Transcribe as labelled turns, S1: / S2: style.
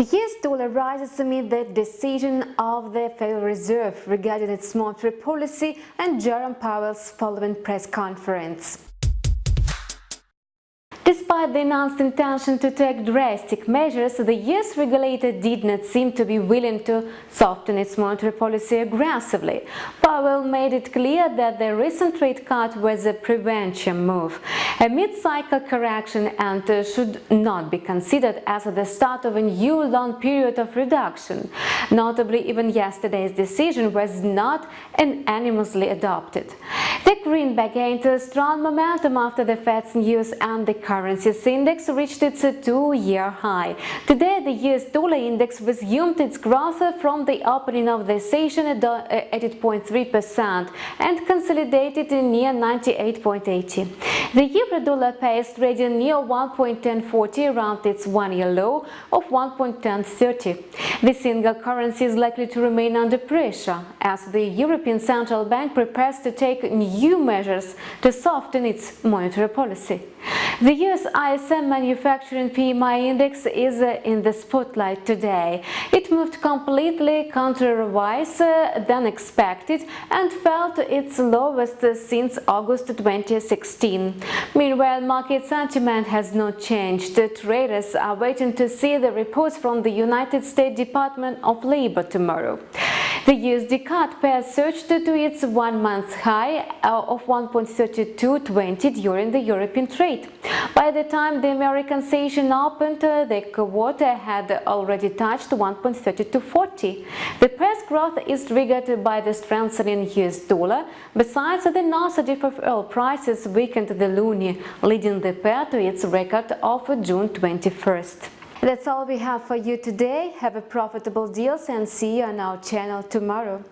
S1: The US dollar rises amid the decision of the Federal Reserve regarding its monetary policy and Jerome Powell's following press conference. Despite the announced intention to take drastic measures, the US regulator did not seem to be willing to soften its monetary policy aggressively. Powell made it clear that the recent rate cut was a prevention move, a mid-cycle correction, and should not be considered as the start of a new long period of reduction. Notably, even yesterday's decision was not unanimously adopted. The greenback gained strong momentum after the Fed's news, and the currencies index reached its two-year high. Today, the US dollar index resumed its growth from the opening of the session at 8.3% and consolidated near 98.80. The euro-dollar pair is trading near 1.1040 around its one-year low of 1.1030. The single currency is likely to remain under pressure as the European Central Bank prepares to take new measures to soften its monetary policy. The US ISM manufacturing PMI index is in the spotlight today. It moved completely contrariwise than expected and fell to its lowest since August 2016. Meanwhile, market sentiment has not changed. Traders are waiting to see the reports from the United States Department of Labor tomorrow. The USD CAD pair surged to its one-month high of 1.3220 during the European trade. By the time the American session opened, the quarter had already touched 1.3240. The pair's growth is triggered by the strengthening US dollar. Besides, the nosedive of oil prices weakened the loonie, leading the pair to its record of June 21st. That's all we have for you today. Have a profitable deals and see you on our channel tomorrow.